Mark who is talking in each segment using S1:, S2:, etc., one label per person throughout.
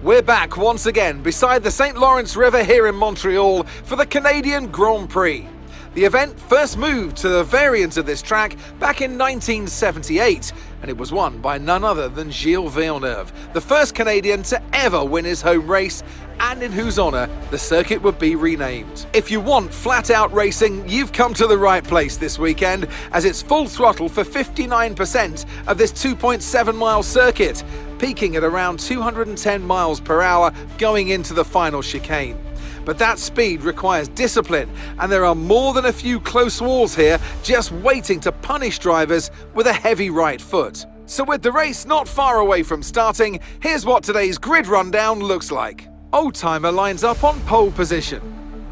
S1: We're back once again beside the St. Lawrence River here in Montreal for the Canadian Grand Prix. The event first moved to the variant of this track back in 1978, and it was won by none other than Gilles Villeneuve, the first Canadian to ever win his home race, and in whose honour the circuit would be renamed. If you want flat-out racing, you've come to the right place this weekend, as it's full throttle for 59% of this 2.7-mile circuit, peaking at around 210 miles per hour going into the final chicane. But that speed requires discipline, and there are more than a few close walls here just waiting to punish drivers with a heavy right foot. So with the race not far away from starting, here's what today's grid rundown looks like. Oldtimer lines up on pole position,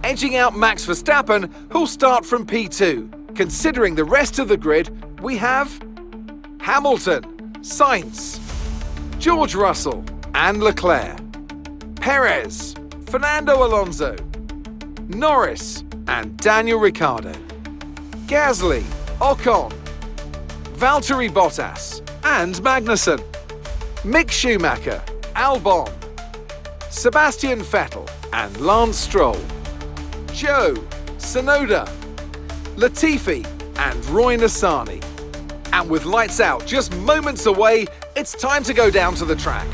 S1: edging out Max Verstappen, who'll start from P2. Considering the rest of the grid, we have Hamilton, Sainz, George Russell and Leclerc, Perez, Fernando Alonso, Norris and Daniel Ricciardo, Gasly, Ocon, Valtteri Bottas and Magnussen, Mick Schumacher, Albon, Sebastian Vettel and Lance Stroll, Joe, Tsunoda, Latifi and Roy Nissany. And with lights out just moments away, it's time to go down to the track.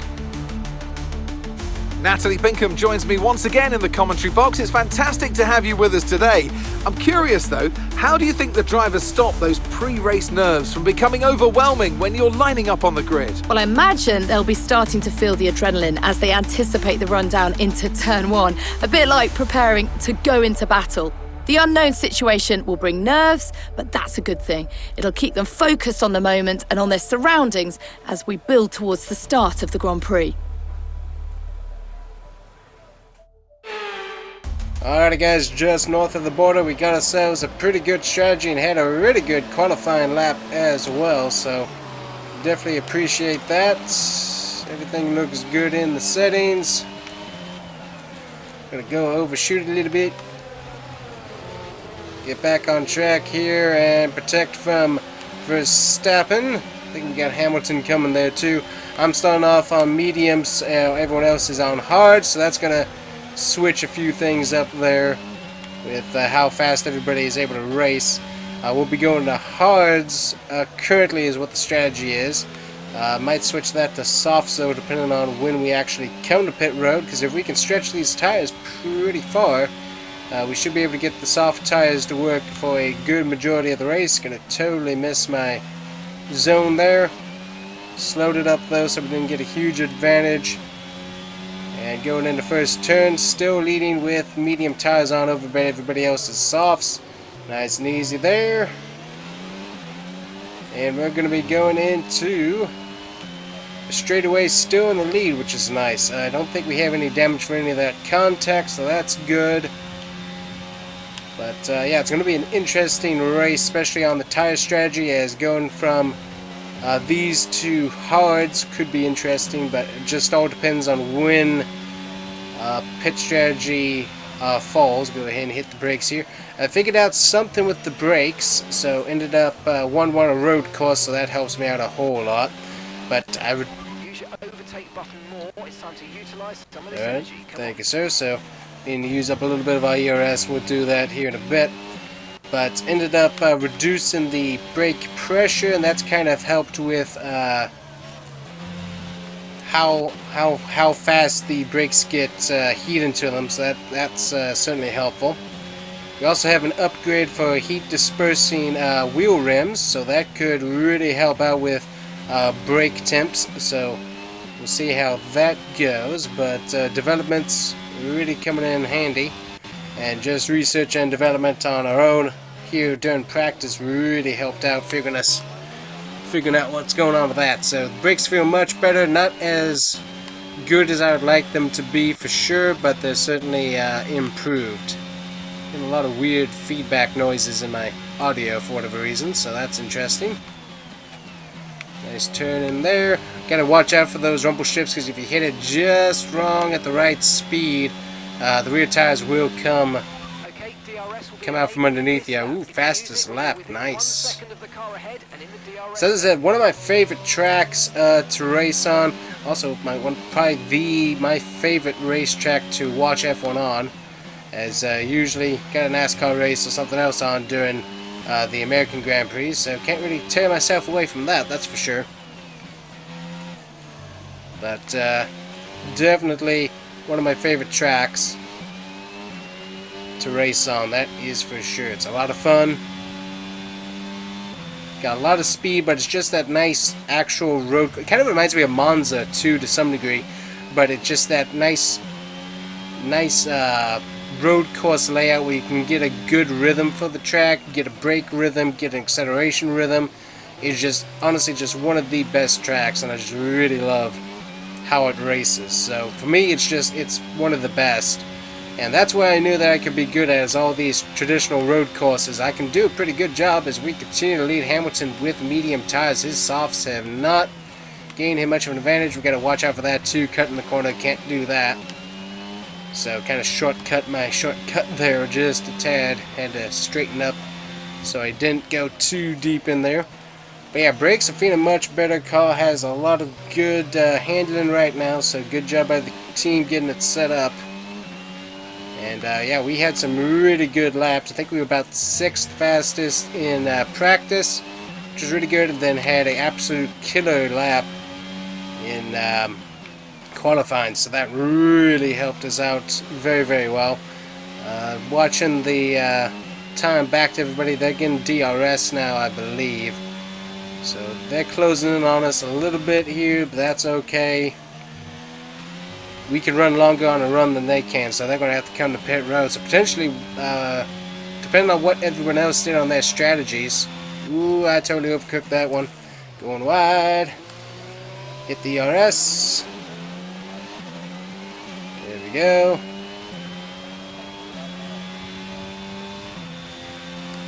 S1: Natalie Pinkham joins me once again in the commentary box. It's fantastic to have you with us today. I'm curious though, how do you think the drivers stop those pre-race nerves from becoming overwhelming when you're lining up on the grid?
S2: Well, I imagine they'll be starting to feel the adrenaline as they anticipate the rundown into turn one, a bit like preparing to go into battle. The unknown situation will bring nerves, but that's a good thing. It'll keep them focused on the moment and on their surroundings as we build towards the start of the Grand Prix.
S3: Alrighty guys, just north of the border we got ourselves a pretty good strategy and had a really good qualifying lap as well, so definitely appreciate that. Everything looks good in the settings. Gonna go overshoot a little bit. Get back on track here and protect from Verstappen. I think we got Hamilton coming there too. I'm starting off on mediums, everyone else is on hard, so that's gonna switch a few things up there with how fast everybody is able to race. We'll be going to hards currently is what the strategy is. Might switch that to softs though, depending on when we actually come to pit road, because if we can stretch these tires pretty far, we should be able to get the soft tires to work for a good majority of the race. Gonna totally miss my zone there. Slowed it up though so we didn't get a huge advantage. And going into first turn, still leading with medium tires on over everybody else's softs. Nice and easy there. And we're going to be going into a straightaway still in the lead, which is nice. I don't think we have any damage for any of that contact, so that's good. But yeah, it's going to be an interesting race, especially on the tire strategy, as going from these two hards could be interesting, but it just all depends on when pit strategy falls. Go ahead and hit the brakes here. I figured out something with the brakes, so ended up 1-1 a road course, so that helps me out a whole lot. But I would use your overtake button more. It's time to utilize some of this energy. Thank you, sir. So need to use up a little bit of our ERS. We'll do that here in a bit. But ended up reducing the brake pressure, and that's kind of helped with how fast the brakes get heat into them, so that's certainly helpful. We also have an upgrade for heat dispersing wheel rims, so that could really help out with brake temps, so we'll see how that goes. But development's really coming in handy, and just research and development on our own here during practice really helped out figuring out what's going on with that. So the brakes feel much better, not as good as I would like them to be for sure, but they're certainly improved. Getting a lot of weird feedback noises in my audio for whatever reason, so that's interesting. Nice turn in there. Gotta watch out for those rumble strips, because if you hit it just wrong at the right speed, the rear tires will come out from underneath you. Ooh, fastest lap, nice. So as I said, one of my favorite tracks to race on. Also, probably my favorite racetrack to watch F1 on. As usually got a NASCAR race or something else on during the American Grand Prix, so can't really tear myself away from that, that's for sure. But definitely one of my favorite tracks to race on, that is for sure. It's a lot of fun. Got a lot of speed, but it's just that nice actual road. It kind of reminds me of Monza too, to some degree, but it's just that nice road course layout where you can get a good rhythm for the track, get a brake rhythm, get an acceleration rhythm. It's just honestly just one of the best tracks, and I just really love how it races. So for me, it's one of the best. And that's where I knew that I could be good at, is all these traditional road courses. I can do a pretty good job as we continue to lead Hamilton with medium tires. His softs have not gained him much of an advantage. We've got to watch out for that too. Cutting the corner, can't do that. So kind of shortcut my shortcut there just a tad. Had to straighten up so I didn't go too deep in there. But yeah, brakes are feeling much better. Car has a lot of good handling right now, so good job by the team getting it set up. And yeah, we had some really good laps. I think we were about 6th fastest in practice, which was really good, and then had an absolute killer lap in qualifying. So that really helped us out very, very well. Watching the time back to everybody, they're getting DRS now, I believe. So they're closing in on us a little bit here, but that's okay. We can run longer on a run than they can, so they're going to have to come to pit road. So potentially, depending on what everyone else did on their strategies. Ooh, I totally overcooked that one. Going wide. Hit the RS. There we go.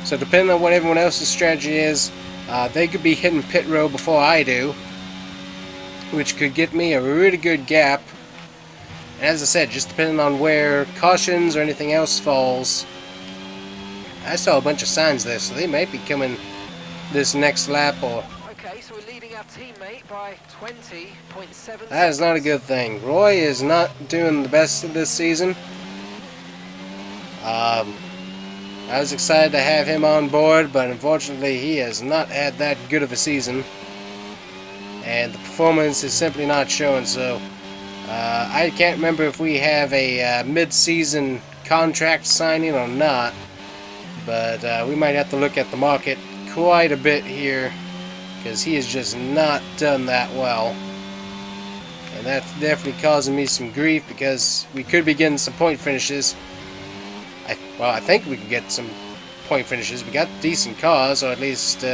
S3: So depending on what everyone else's strategy is, they could be hitting pit road before I do, which could get me a really good gap. And as I said, just depending on where cautions or anything else falls. I saw a bunch of signs there, so they might be coming this next lap. Or
S4: okay, so we're leading our teammate by 20.7.
S3: that is not a good thing. Roy is not doing the best of this season. I was excited to have him on board, but unfortunately he has not had that good of a season. And the performance is simply not showing, so I can't remember if we have a mid-season contract signing or not, but we might have to look at the market quite a bit here, because he has just not done that well. And that's definitely causing me some grief, because we could be getting some point finishes. Well, I think we can get some point finishes. We got decent cars, or at least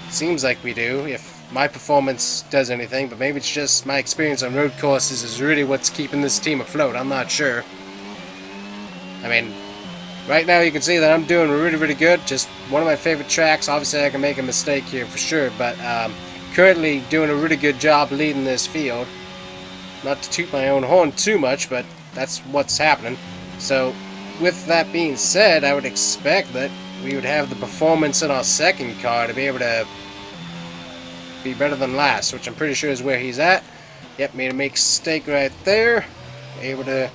S3: seems like we do, if my performance does anything. But maybe it's just my experience on road courses is really what's keeping this team afloat. I'm not sure. I mean, right now you can see that I'm doing really, really good. Just one of my favorite tracks. Obviously I can make a mistake here for sure, but currently doing a really good job leading this field. Not to toot my own horn too much, but that's what's happening. So with that being said, I would expect that we would have the performance in our second car to be able to be better than last, which I'm pretty sure is where he's at. Yep, made a mistake right there. Able to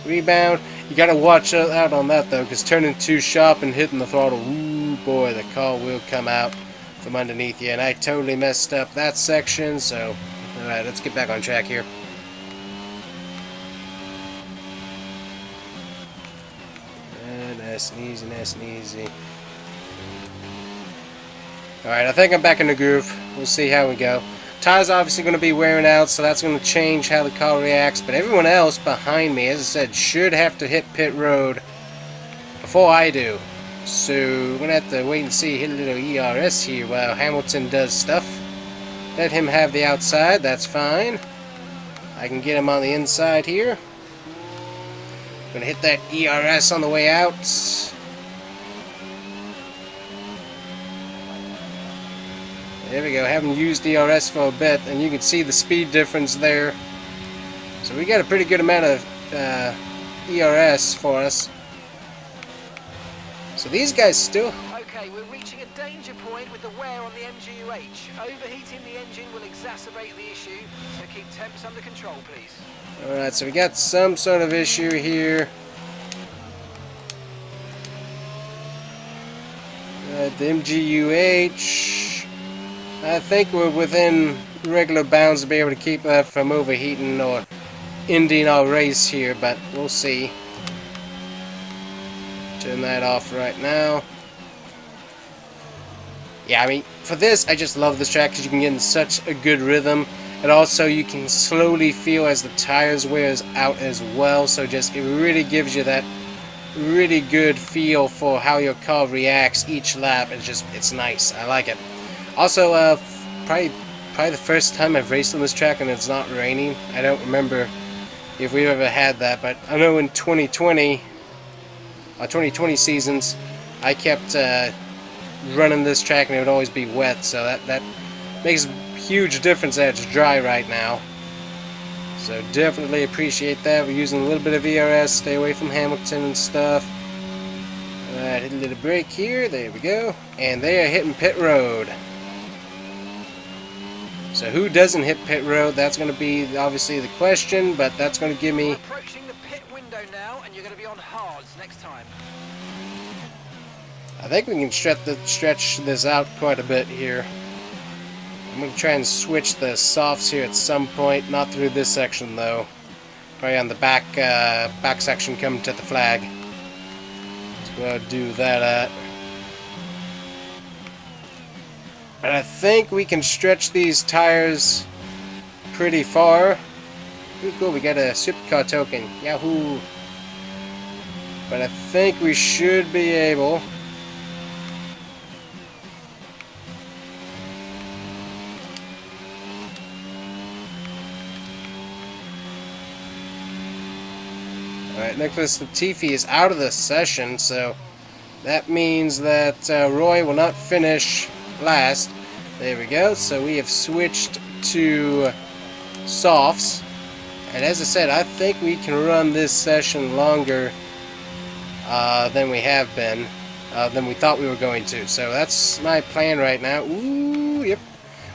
S3: rebound. You gotta watch out on that though, because turning too sharp and hitting the throttle, ooh boy, the car will come out from underneath you. And I totally messed up that section, so alright, let's get back on track here. Nice and easy, nice and easy. Alright, I think I'm back in the groove. We'll see how we go. Tires obviously going to be wearing out, so that's going to change how the car reacts. But everyone else behind me, as I said, should have to hit pit road before I do. So we're going to have to wait and see, hit a little ERS here while Hamilton does stuff. Let him have the outside, that's fine. I can get him on the inside here. Gonna hit that ERS on the way out. There we go. Haven't used ERS for a bit, and you can see the speed difference there. So we got a pretty good amount of ERS for us. So these guys still.
S4: Okay, we're reaching a danger point with the wear on the MGU-H. Overheating the engine will exacerbate the issue, so keep temps under control, please.
S3: Alright, so we got some sort of issue here. The MGU-H, I think we're within regular bounds to be able to keep that from overheating or ending our race here, but we'll see. Turn that off right now. Yeah, I mean, for this, I just love this track because you can get in such a good rhythm, and also you can slowly feel as the tires wears out as well, so just it really gives you that really good feel for how your car reacts each lap. It's nice. I like it. Also, probably the first time I've raced on this track and it's not raining. I don't remember if we've ever had that, but I know in 2020 seasons, I kept running this track and it would always be wet, so that makes a huge difference that it's dry right now. So definitely appreciate that. We're using a little bit of ERS, stay away from Hamilton and stuff. Alright, hit a little brake here, there we go. And they are hitting pit road. So who doesn't hit pit road? That's going to be obviously the question, but that's going to give me...
S4: We're approaching the pit window now, and you're going to be on hards next time.
S3: I think we can stretch this out quite a bit here. I'm going to try and switch the softs here at some point, not through this section though. Probably on the back section coming to the flag. That's where I'll do that at. But I think we can stretch these tires pretty far. Pretty cool, we got a supercar token. Yahoo! But I think we should be able... Alright, Nicholas Latifi is out of the session, so that means that Roy will not finish last. There we go, so we have switched to softs. And as I said, I think we can run this session longer than we have been, than we thought we were going to. So that's my plan right now. Ooh, yep.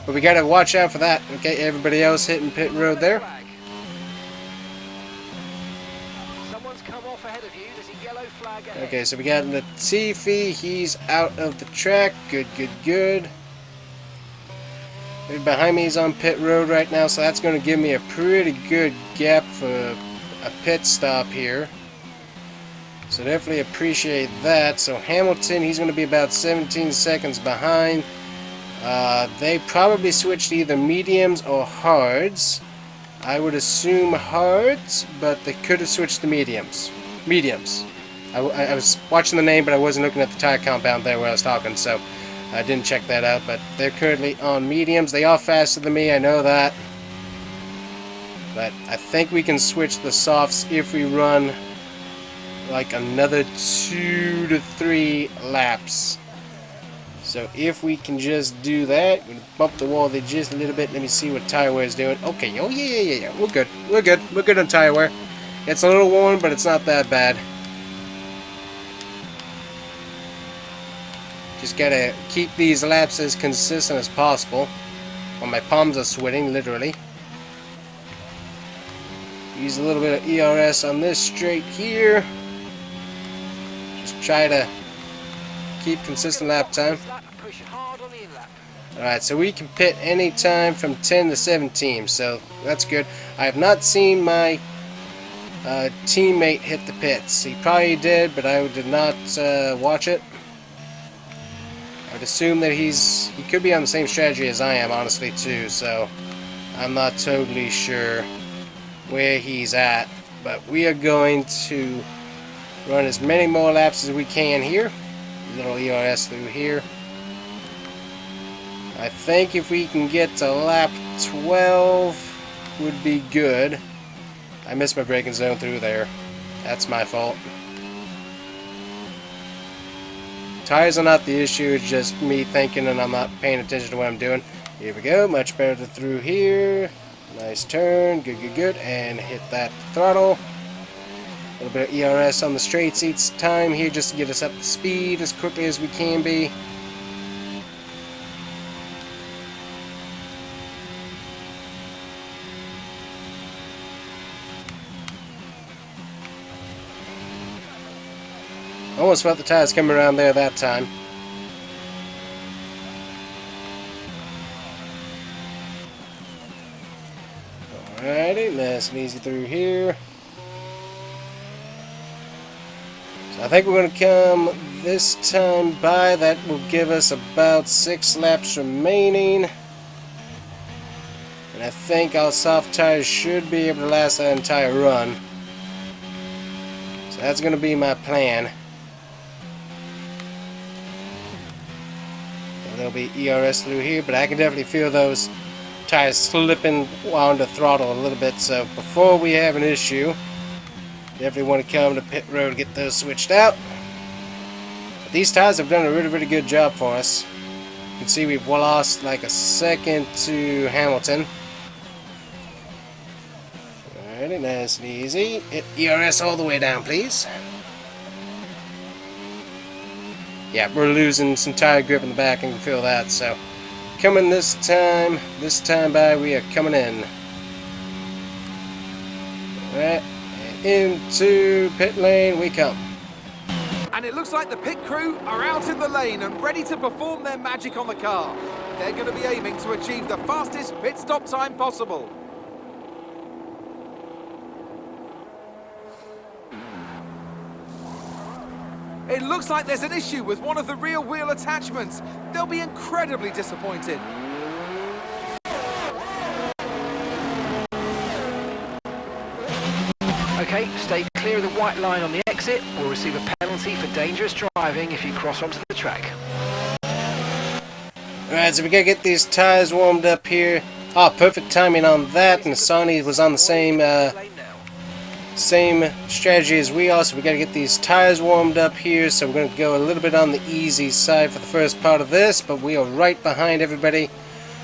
S3: But we gotta watch out for that. Okay, everybody else hitting pit road there. Okay, so we got Latifi, he's out of the track. Good, good, good. Behind me is on pit road right now, so that's going to give me a pretty good gap for a pit stop here. So definitely appreciate that. So Hamilton, he's going to be about 17 seconds behind. They probably switched either mediums or hards. I would assume hards, but they could have switched to mediums. I was watching the name, but I wasn't looking at the tire compound there where I was talking, so I didn't check that out. But they're currently on mediums. They are faster than me, I know that. But I think we can switch the softs if we run like another 2 to 3 laps. So if we can just do that, we're gonna bump the wall there just a little bit. Let me see what tire wear is doing. Okay, oh yeah. We're good on tire wear. It's a little worn, but it's not that bad. Just gotta keep these laps as consistent as possible. Well, my palms are sweating, literally. Use a little bit of ERS on this straight here. Just try to keep consistent lap time. Alright, so we can pit anytime from 10 to 17, so that's good. I have not seen my teammate hit the pits. He probably did, but I did not watch it. I would assume that he could be on the same strategy as I am, honestly, too, so I'm not totally sure where he's at. But we are going to run as many more laps as we can here. A little ERS through here. I think if we can get to lap 12 would be good. I missed my braking zone through there. That's my fault. Tires are not the issue, it's just me thinking and I'm not paying attention to what I'm doing. Here we go, much better through here. Nice turn, good, and hit that throttle. A little bit of ERS on the straights each time here just to get us up to speed as quickly as we can be. Almost felt the tires coming around there that time. Alrighty, nice and easy through here. So I think we're going to come this time by. That will give us about 6 laps remaining. And I think our soft tires should be able to last that entire run. So that's going to be my plan. And there'll be ERS through here, but I can definitely feel those tires slipping on the throttle a little bit. So before we have an issue, definitely want to come to pit road and get those switched out. But these tires have done a really good job for us. You can see we've lost like a second to Hamilton. Alrighty, nice and easy. Hit ERS all the way down, please. Yeah, we're losing some tire grip in the back, and can feel that. So coming this time by, we are coming in. Alright, and into pit lane we come.
S1: And it looks like the pit crew are out in the lane and ready to perform their magic on the car. They're going to be aiming to achieve the fastest pit stop time possible. It looks like there's an issue with one of the rear wheel attachments. They'll be incredibly disappointed.
S4: Okay, stay clear of the white line on the exit. We'll receive a penalty for dangerous driving if you cross onto the track.
S3: Alright, so we gotta get these tires warmed up here. Oh, perfect timing on that, and Sonny was on the same strategy as we are, so we gotta get these tires warmed up here. So we're gonna go a little bit on the easy side for the first part of this, but we are right behind everybody.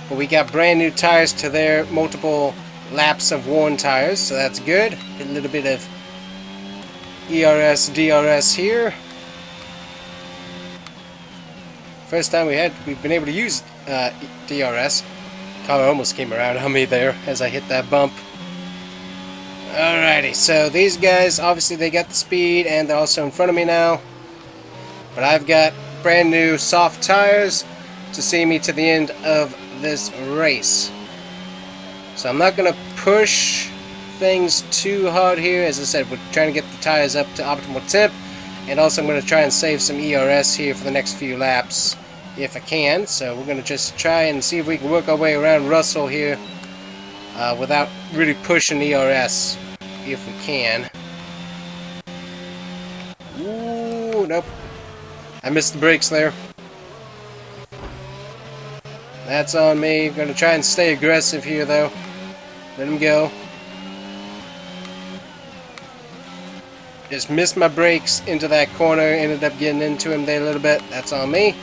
S3: But we got brand new tires to their multiple laps of worn tires, so that's good. A little bit of ERS, DRS here. First time we've been able to use DRS. Car almost came around on me there as I hit that bump. Alrighty, so these guys, obviously they got the speed and they're also in front of me now. But I've got brand new soft tires to see me to the end of this race. So I'm not going to push things too hard here. As I said, we're trying to get the tires up to optimal temp. And also I'm going to try and save some ERS here for the next few laps if I can. So we're going to just try and see if we can work our way around Russell here without really pushing ERS if we can. Ooh, nope. I missed the brakes there. That's on me. I'm going to try and stay aggressive here though. Let him go. Just missed my brakes into that corner. Ended up getting into him there a little bit. That's on me.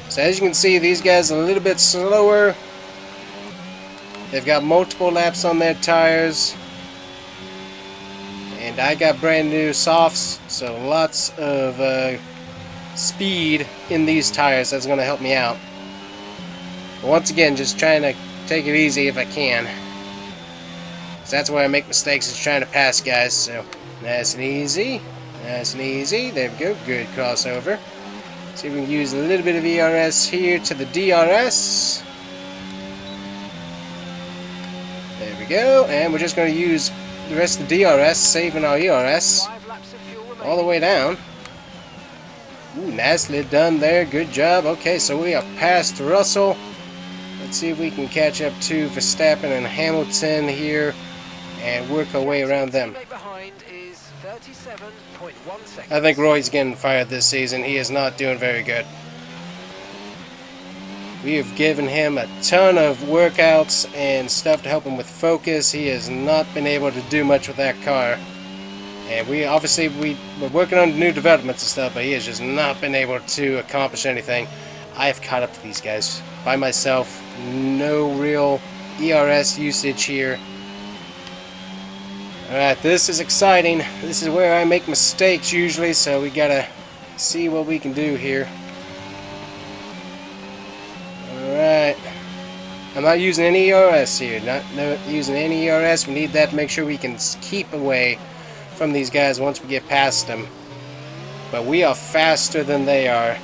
S3: So as you can see, these guys are a little bit slower. They've got multiple laps on their tires. And I got brand new softs, so lots of speed in these tires. That's going to help me out. But once again, just trying to take it easy if I can. So that's where I make mistakes, is trying to pass guys. So nice and easy. Nice and easy. There we go. Good crossover. See if we can use a little bit of ERS here to the DRS. There we go. And we're just going to use the rest of the DRS, saving our ERS all the way down. Ooh, nicely done there. Good job. Okay, so we are past Russell. Let's see if we can catch up to Verstappen and Hamilton here and work our way around them. I think Roy's getting fired this season. He is not doing very good. We have given him a ton of workouts and stuff to help him with focus. He has not been able to do much with that car. And we're working on new developments and stuff, but he has just not been able to accomplish anything. I've caught up to these guys by myself. No real ERS usage here. Alright, this is exciting. This is where I make mistakes usually, so we gotta see what we can do here. Alright. I'm not using any ERS here. Not using any ERS. We need that to make sure we can keep away from these guys once we get past them. But we are faster than they are.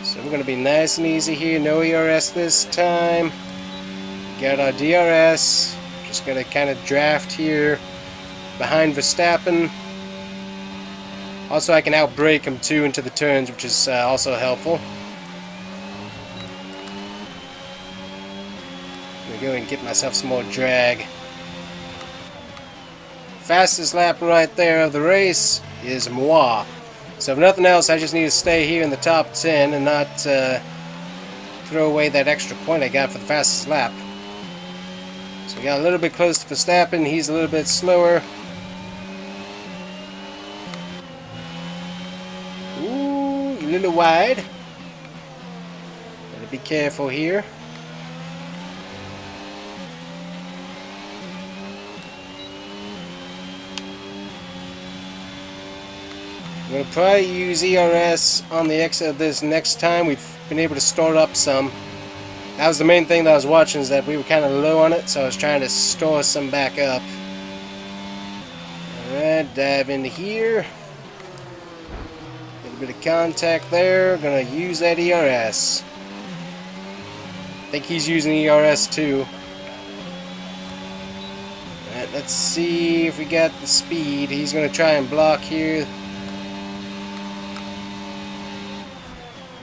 S3: So we're going to be nice and easy here. No ERS this time. Got our DRS. Just going to kind of draft here behind Verstappen. Also, I can outbrake him too into the turns, which is also helpful. I'm going to go and get myself some more drag. Fastest lap right there of the race is moi. So if nothing else, I just need to stay here in the top 10 and not throw away that extra point I got for the fastest lap. So we got a little bit close to Verstappen. He's a little bit slower. Ooh, a little wide. Gotta be careful here. I'm going to probably use ERS on the exit of this next time. We've been able to store up some. That was the main thing that I was watching, is that we were kind of low on it, so I was trying to store some back up. Alright, dive into here. Get a bit of contact there. Going to use that ERS. I think he's using ERS too. Alright, let's see if we got the speed. He's going to try and block here.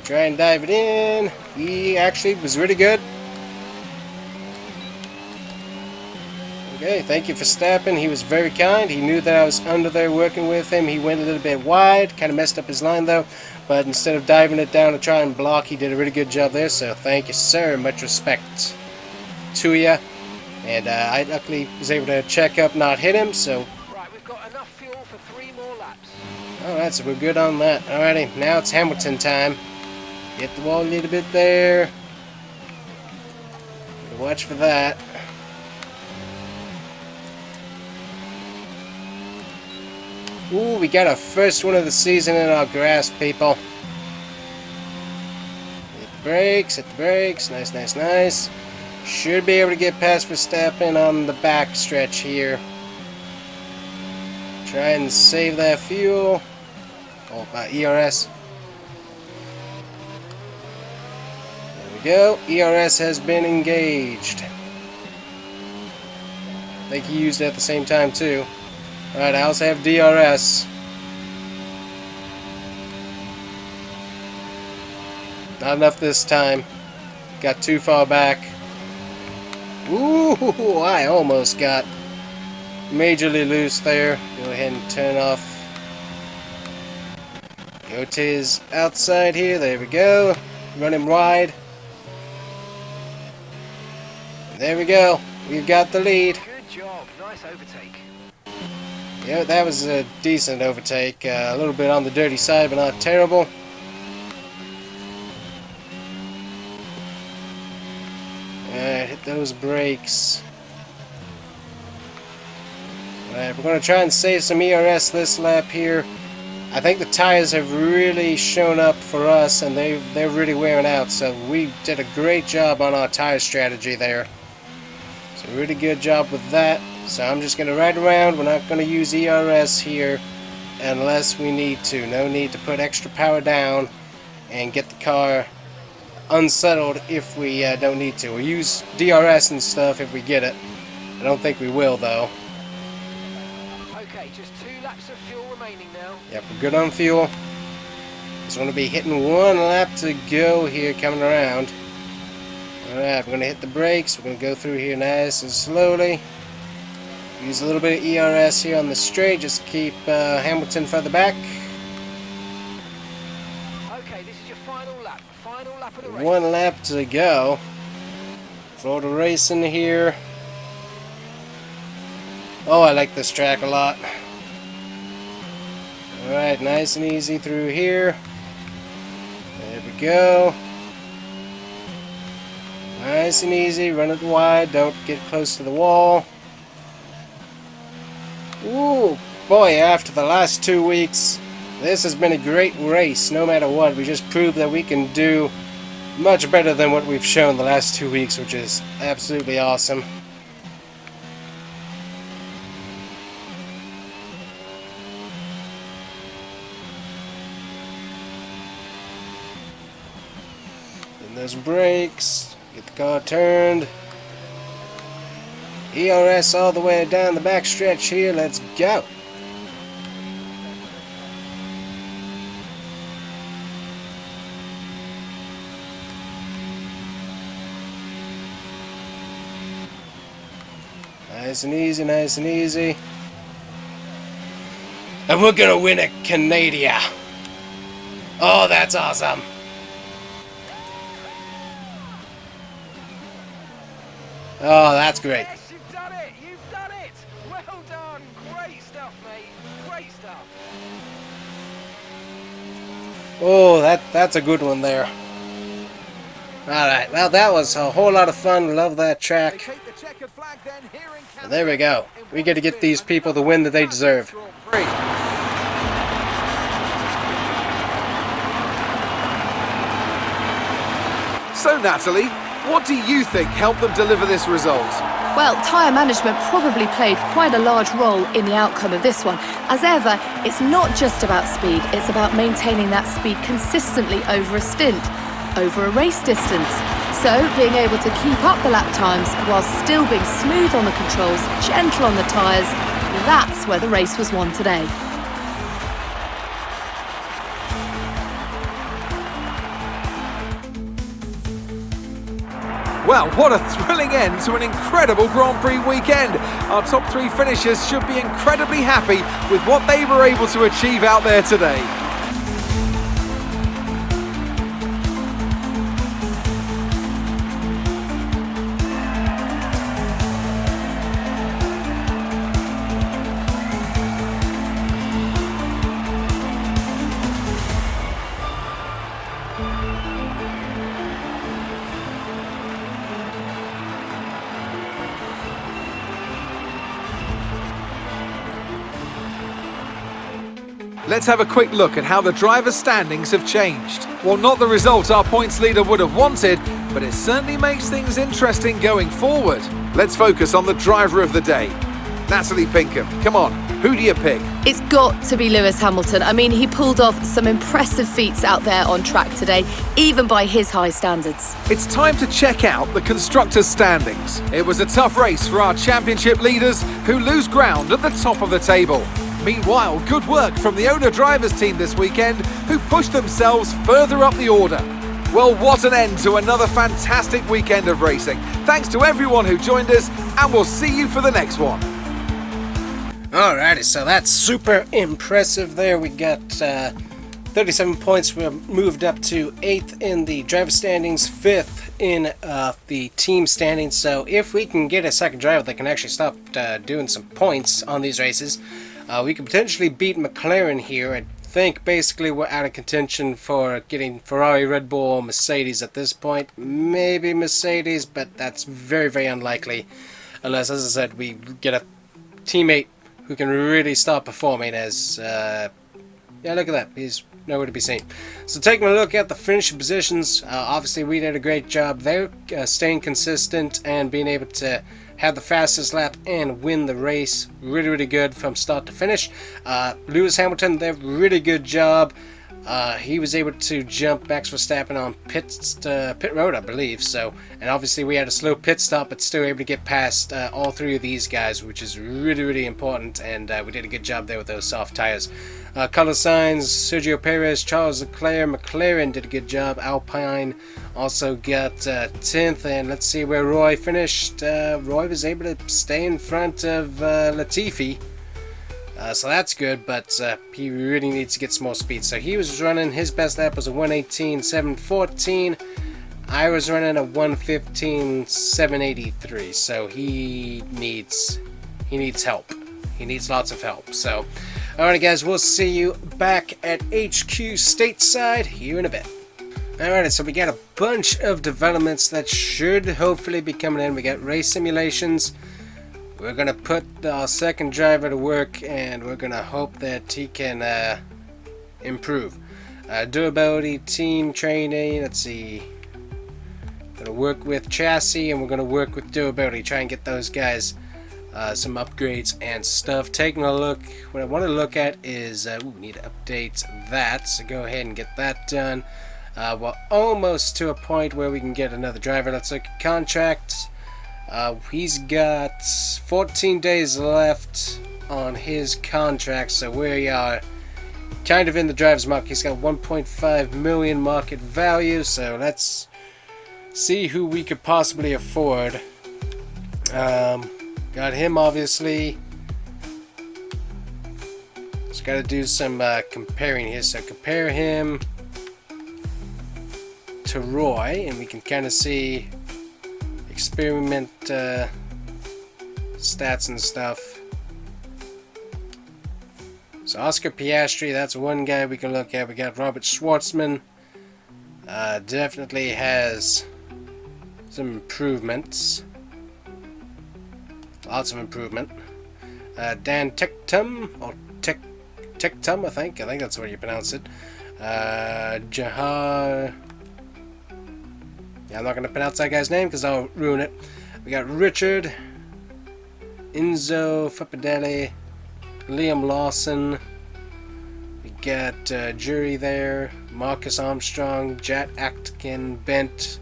S3: Try and dive it in. He actually was really good. Okay, thank you for Verstappen. He was very kind. He knew that I was under there working with him. He went a little bit wide. Kind of messed up his line though. But instead of diving it down to try and block, he did a really good job there. So thank you, sir. Much respect to you. And I luckily was able to check up, not hit him. So
S4: Right, we've got enough fuel for 3 more laps.
S3: alright, so we're good on that. Alrighty, now it's Hamilton time. Get the wall a little bit there. Watch for that. Ooh, we got our first one of the season in our grasp, people. Hit the brakes, hit the brakes. Nice, nice, nice. Should be able to get past Verstappen on the back stretch here. Try and save that fuel. Oh, ERS. Go. ERS has been engaged. I think he used it at the same time too. Alright, I also have DRS. Not enough this time. Got too far back. Ooh, I almost got majorly loose there. Go ahead and turn off. Go to his outside here. There we go. Run him wide. There we go. We've got the lead.
S4: Good job. Nice overtake.
S3: Yeah, that was a decent overtake. A little bit on the dirty side, but not terrible. Alright, hit those brakes. Alright, we're going to try and save some ERS this lap here. I think the tires have really shown up for us, and they're really wearing out. So we did a great job on our tire strategy there. So really good job with that. So I'm just going to ride around. We're not going to use ERS here unless we need to. No need to put extra power down and get the car unsettled if we don't need to. We'll use DRS and stuff if we get it. I don't think we will though.
S4: Okay, just 2 laps of fuel remaining now.
S3: Yep, we're good on fuel. Just going to be hitting 1 lap to go here coming around. Alright, we're going to hit the brakes. We're going to go through here nice and slowly. Use a little bit of ERS here on the straight just to keep Hamilton further back.
S4: Okay, this is your final lap. Final lap of the race.
S3: 1 lap to go. Florida racing here. Oh, I like this track a lot. Alright, nice and easy through here. There we go. Nice and easy, run it wide, don't get close to the wall. Ooh, boy, after the last 2 weeks, this has been a great race, no matter what. We just proved that we can do Much better than what we've shown the last 2 weeks, which is absolutely awesome. Then there's brakes. Get the car turned. ERS all the way down the back stretch here. Let's go. Nice and easy, nice and easy. And we're gonna win at Canada. Oh, that's awesome. Oh, that's great.
S4: Yes, you've done it! You've done it! Well done! Great stuff, mate. Great stuff.
S3: Oh, that's a good one there. Alright, well that was a whole lot of fun. Love that track.
S1: Take the checkered flag then here in Canada.
S3: There we go. We get to get these people the win that they deserve.
S1: Prix. So Natalie, what do you think helped them deliver this result?
S2: Well, tyre management probably played quite a large role in the outcome of this one. As ever, it's not just about speed, it's about maintaining that speed consistently over a stint, over a race distance. So, being able to keep up the lap times while still being smooth on the controls, gentle on the tyres, that's where the race was won today.
S1: Well, what a thrilling end to an incredible Grand Prix weekend. Our top 3 finishers should be incredibly happy with what they were able to achieve out there today. Let's have a quick look at how the drivers' standings have changed. Well, not the result our points leader would have wanted, but it certainly makes things interesting going forward. Let's focus on the driver of the day. Natalie Pinkham, come on, who do you pick?
S2: It's got to be Lewis Hamilton. I mean, he pulled off some impressive feats out there on track today, even by his high standards.
S1: It's time to check out the constructors' standings. It was a tough race for our championship leaders, who lose ground at the top of the table. Meanwhile, good work from the owner-drivers team this weekend, who pushed themselves further up the order. Well, what an end to another fantastic weekend of racing. Thanks to everyone who joined us, and we'll see you for the next one.
S3: Alrighty, so that's super impressive there. We got 37 points. We moved up to 8th in the driver standings, 5th in the team standings. So if we can get a second driver that can actually stop doing some points on these races, we could potentially beat McLaren here. I think basically we're out of contention for getting Ferrari, Red Bull, or Mercedes at this point. Maybe Mercedes, but that's very, very unlikely. Unless, as I said, we get a teammate who can really start performing as... yeah, look at that. He's nowhere to be seen. So taking a look at the finishing positions, obviously we did a great job there, staying consistent and being able to have the fastest lap and win the race. Really, really good from start to finish. Lewis Hamilton, they have really good job. He was able to jump Max Verstappen on pit road, I believe. So, and obviously we had a slow pit stop, but still able to get past all 3 of these guys, which is really, really important. And we did a good job there with those soft tires. Color signs: Sergio Perez, Charles Leclerc, McLaren did a good job. Alpine also got 10th, and let's see where Roy finished. Roy was able to stay in front of Latifi. So that's good, but he really needs to get some more speed. So he was running, his best lap was a 1:18.714. I was running a 1:15.783. So he needs help. He needs lots of help. So, alright guys, we'll see you back at HQ stateside here in a bit. Alright, so we got a bunch of developments that should hopefully be coming in. We got race simulations. We're going to put our second driver to work, and we're going to hope that he can improve. Durability, team training, let's see. Gonna work with chassis, and we're gonna work with durability. Try and get those guys some upgrades and stuff. Taking a look, what I want to look at is we need to update that. So go ahead and get that done. We're almost to a point where we can get another driver. Let's look at contract. He's got 14 days left on his contract, so we are kind of in the driver's market. He's got 1.5 million market value, so let's see who we could possibly afford. Got him, obviously. Just got to do some comparing here. So compare him to Roy, and we can kind of see experiment stats and stuff. So Oscar Piastri, that's one guy we can look at. We got Robert Schwartzman. Definitely has some improvements. Lots of improvement. Dan Tektum, or Tektum, I think that's the way you pronounce it. Jahar. Yeah, I'm not going to pronounce that guy's name because I'll ruin it. We got Richard, Enzo Fappadelli, Liam Lawson. We got Jury there, Marcus Armstrong, Jat Atkin, Bent.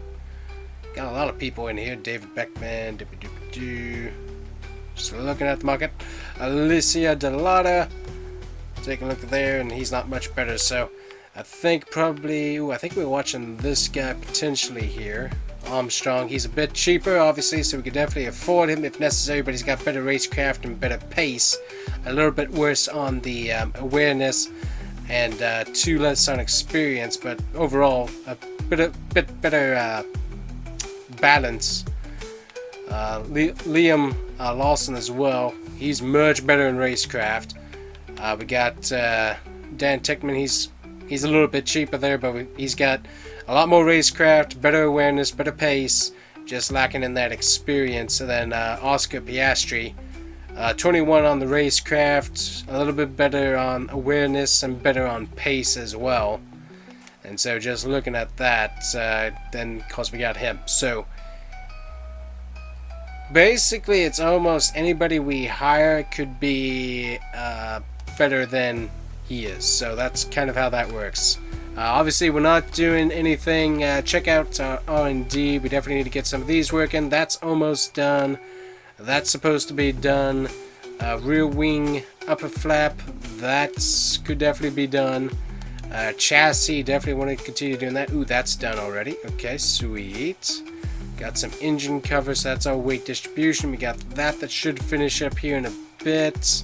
S3: Got a lot of people in here. David Beckman, just looking at the market. Alicia Delata. Take a look there, and he's not much better. So I think probably, I think we're watching this guy potentially here. Armstrong, he's a bit cheaper, obviously, so we could definitely afford him if necessary, but he's got better racecraft and better pace. A little bit worse on the awareness, and 2 less on experience, but overall a bit better balance. Liam Lawson as well, he's much better in racecraft. We got Dan Tickman, he's a little bit cheaper there, but he's got a lot more racecraft, better awareness, better pace, just lacking in that experience. And then Oscar Piastri, 21 on the racecraft, a little bit better on awareness and better on pace as well. And so just looking at that, then of course we got him. So basically it's almost anybody we hire could be better than he is. So that's kind of how that works. Obviously we're not doing anything. Check out our R&D. We definitely need to get some of these working. That's almost done. That's supposed to be done. Rear wing, upper flap, that could definitely be done. Chassis, definitely want to continue doing that. Ooh, that's done already. Okay, sweet. Got some engine covers. That's our weight distribution. We got that should finish up here in a bit.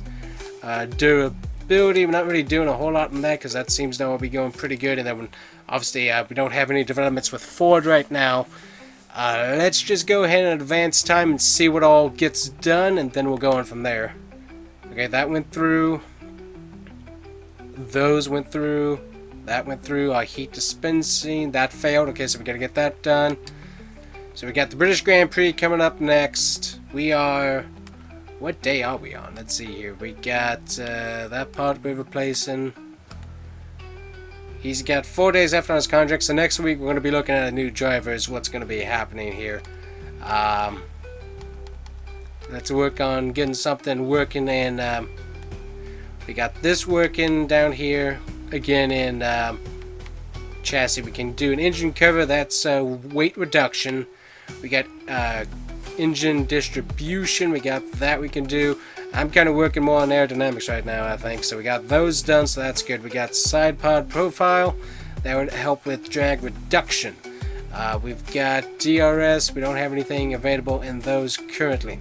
S3: Durability, we're not really doing a whole lot in that because that seems to all be going pretty good. And then obviously we don't have any developments with Ford right now. Let's just go ahead and advance time and see what all gets done, and then we'll go on from there. Okay, that went through. Those went through. That went through. Our heat dispensing, that failed. Okay, so we gotta get that done. So we got the British Grand Prix coming up next. We are... What day are we on? Let's see here. We got that part we're replacing. He's got 4 days left on his contract, so next week we're going to be looking at a new driver is what's going to be happening here. Let's work on getting something working, and we got this working down here. Again in chassis, we can do an engine cover, that's weight reduction. We got engine distribution, we got that we can do. I'm kind of working more on aerodynamics right now, I think. So we got those done, so that's good. We got side pod profile, that would help with drag reduction. We've got DRS, we don't have anything available in those currently.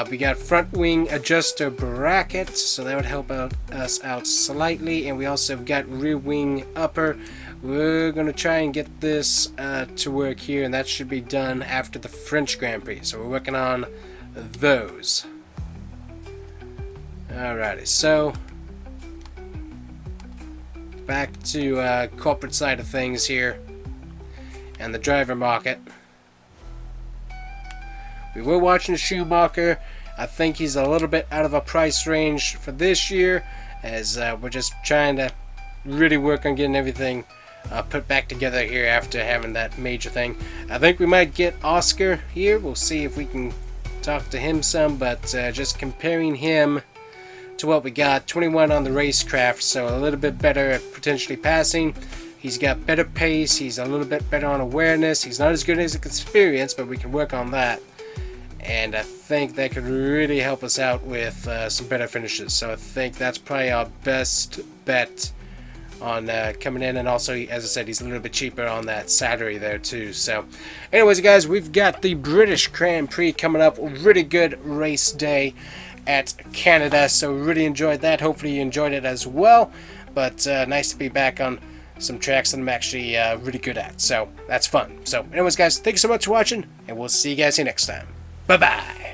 S3: We got front wing adjuster brackets, so that would help us out slightly. And we also have got rear wing upper. We're going to try and get this to work here, and that should be done after the French Grand Prix. So we're working on those. Alrighty, so back to corporate side of things here and the driver market. We were watching Schumacher. I think he's a little bit out of our price range for this year, as we're just trying to really work on getting everything put back together here after having that major thing. I think we might get Oscar here. We'll see if we can talk to him some, but just comparing him to what we got, 21 on the racecraft, so a little bit better at potentially passing. He's got better pace, he's a little bit better on awareness. He's not as good as experience, but we can work on that. And I think that could really help us out with some better finishes. So I think that's probably our best bet on coming in. And also, as I said, he's a little bit cheaper on that salary there too. So anyways, guys, we've got the British Grand Prix coming up. Really good race day at Canada, so really enjoyed that. Hopefully you enjoyed it as well. But nice to be back on some tracks that I'm actually really good at, so that's fun. So anyways, guys, thank you so much for watching, and we'll see you guys here next time. Bye bye.